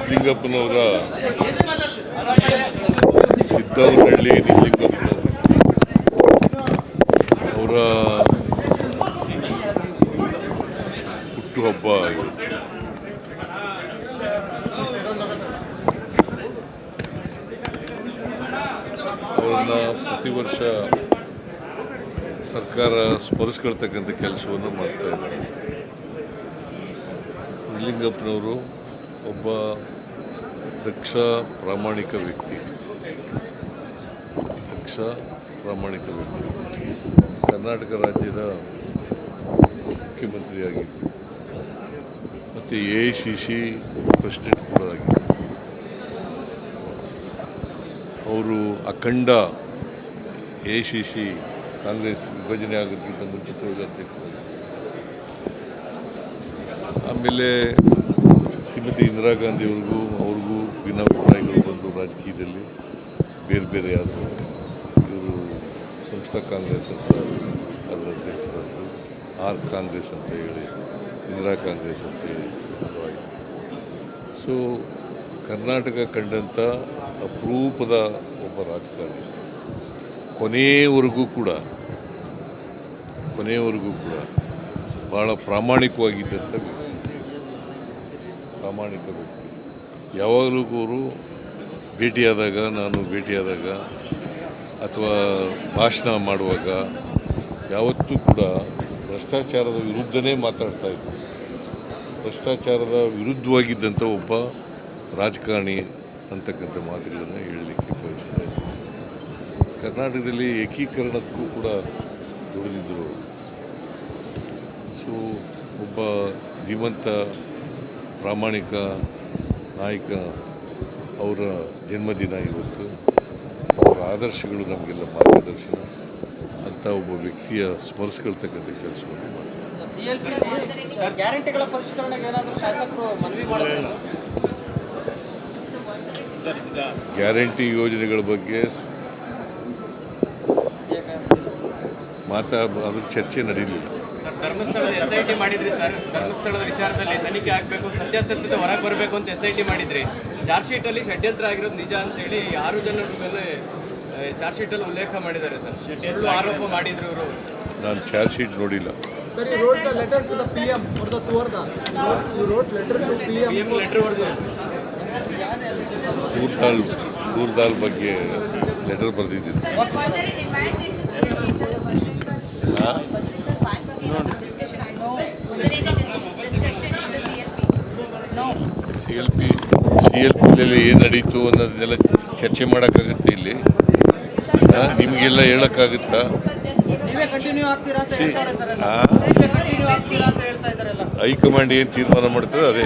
ನಿಜಲಿಂಗಪ್ಪನವರ ಸಿದ್ದವನಹಳ್ಳಿ ನಿಜಲಿಂಗಪ್ಪನವರು ಅವರ ಹುಟ್ಟುಹಬ್ಬ ಅವರನ್ನ ಪ್ರತಿ ವರ್ಷ ಸರ್ಕಾರ ಸ್ಮರಿಸ್ಕೊಳ್ತಕ್ಕಂಥ ಕೆಲಸವನ್ನು ಮಾಡ್ತಾ ಇದ್ದಾರೆ. ನಿಜಲಿಂಗಪ್ಪನವರು ಒಬ್ಬ ದಕ್ಷ ಪ್ರಾಮಾಣಿಕ ವ್ಯಕ್ತಿ. ಕರ್ನಾಟಕ ರಾಜ್ಯದ ಮುಖ್ಯಮಂತ್ರಿಯಾಗಿದ್ದರು ಮತ್ತು AICC ಪ್ರೆಸಿಡೆಂಟ್ ಕೂಡ ಆಗಿದ್ದರು. ಅವರು ಅಖಂಡ AICC ಕಾಂಗ್ರೆಸ್ ವಿಭಜನೆ ಆಗೋದಕ್ಕಿಂತ ಮುಂಚಿತವಾಗಿ ಅಧ್ಯಕ್ಷರಾಗಿದ್ದರು. ಆಮೇಲೆ ಶ್ರೀಮತಿ ಇಂದಿರಾ ಗಾಂಧಿಯವ್ರಿಗೂ ಅವ್ರಿಗೂ ಭಿನ್ನಾಭಿಪ್ರಾಯಗಳು ಬಂದು ರಾಜಕೀಯದಲ್ಲಿ ಬೇರೆ ಬೇರೆ ಆದರು. ಇವರು ಸಂಸ್ಥಾ ಕಾಂಗ್ರೆಸ್ ಅಂತ ಅದರ ಅಧ್ಯಕ್ಷರಾದರು, ಕಾಂಗ್ರೆಸ್ ಅಂತ ಹೇಳಿ ಇಂದಿರಾ ಕಾಂಗ್ರೆಸ್ ಅಂತ ಹೇಳಿ ಅದು ಆಯಿತು. ಸೊ ಕರ್ನಾಟಕ ಕಂಡಂಥ ಅಪರೂಪದ ಒಬ್ಬ ರಾಜಕಾರಣಿ, ಕೊನೆಯವರೆಗೂ ಕೂಡ ಭಾಳ ಪ್ರಾಮಾಣಿಕ ವ್ಯಕ್ತಿ. ಯಾವಾಗಲೂ ಅವರು ಭೇಟಿಯಾದಾಗ ಅಥವಾ ಭಾಷಣ ಮಾಡುವಾಗ ಯಾವತ್ತೂ ಕೂಡ ಭ್ರಷ್ಟಾಚಾರದ ವಿರುದ್ಧನೇ ಮಾತಾಡ್ತಾ ಇದ್ರು. ಭ್ರಷ್ಟಾಚಾರದ ವಿರುದ್ಧವಾಗಿದ್ದಂಥ ಒಬ್ಬ ರಾಜಕಾರಣಿ ಅಂತಕ್ಕಂಥ ಮಾತುಗಳನ್ನು ಹೇಳಲಿಕ್ಕೆ ಬಯಸ್ತಾ ಇದ್ದಾರೆ. ಕರ್ನಾಟಕದಲ್ಲಿ ಏಕೀಕರಣಕ್ಕೂ ಕೂಡ ದುಡಿದಿದ್ದರು. ಸೊ ಒಬ್ಬ ಧೀಮಂತ ಪ್ರಾಮಾಣಿಕ ನಾಯಕ, ಅವರ ಜನ್ಮದಿನ ಇವತ್ತು. ಅವರ ಆದರ್ಶಗಳು ನಮಗೆಲ್ಲ ಮಾರ್ಗದರ್ಶನ ಅಂತ ಒಬ್ಬ ವ್ಯಕ್ತಿಯ ಸ್ಮರಿಸ್ಕೊಳ್ತಕ್ಕಂಥ ಕೆಲಸವನ್ನು ಮಾಡ್ತಾರೆ. ಗ್ಯಾರಂಟಿಗಳ ಪರಿಷ್ಕರಣೆಗೆ ಏನಾದರೂ ಶಾಸಕರು ಮನವಿ ಮಾಡಿದ್ರು? ಗ್ಯಾರಂಟಿ ಯೋಜನೆಗಳ ಬಗ್ಗೆ ಅದ್ರ ಚರ್ಚೆ ನಡೆಯಲಿಲ್ಲ. ಸರ್, ಧರ್ಮಸ್ಥಳದ SIT ಮಾಡಿದ್ರಿ ಸರ್. ಧರ್ಮಸ್ಥಳದ ವಿಚಾರದಲ್ಲಿ ತನಿಖೆ ಆಗಬೇಕು, ಸತ್ಯಾಸತ್ಯತೆ ಹೊರಗೆ ಬರಬೇಕು ಅಂತ SIT ಮಾಡಿದ್ರಿ. ಚಾರ್ಜ್ ಶೀಟಲ್ಲಿ ಷಡ್ಯಂತ್ರ ಆಗಿರೋದು ನಿಜ ಅಂತೇಳಿ 6 ಜನರ ಮೇಲೆ ಚಾರ್ಜ್ ಶೀಟಲ್ಲಿ ಉಲ್ಲೇಖ ಮಾಡಿದ್ದಾರೆ ಸರ್. ಸುಳ್ಳು ಆರೋಪ ಮಾಡಿದ್ರು ಇವರು. ನಾನು ಚಾರ್ಜ್ ಶೀಟ್ ನೋಡಿಲ್ಲ. ದೂರ್ದಾಲ್ ಬಗ್ಗೆ ಲೆಟರ್ ಬರೆದಿದ್ದೀನಿ. CLPನಲ್ಲಿ ಏನು ನಡೀತು ಅನ್ನೋದನ್ನೆಲ್ಲ ಚರ್ಚೆ ಮಾಡೋಕ್ಕಾಗುತ್ತೆ ಇಲ್ಲಿ? ನಿಮಗೆಲ್ಲ ಹೇಳೋಕ್ಕಾಗುತ್ತಾ? ಹೈಕಮಾಂಡ್ ಏನು ತೀರ್ಮಾನ ಮಾಡ್ತದೆ ಅದೇ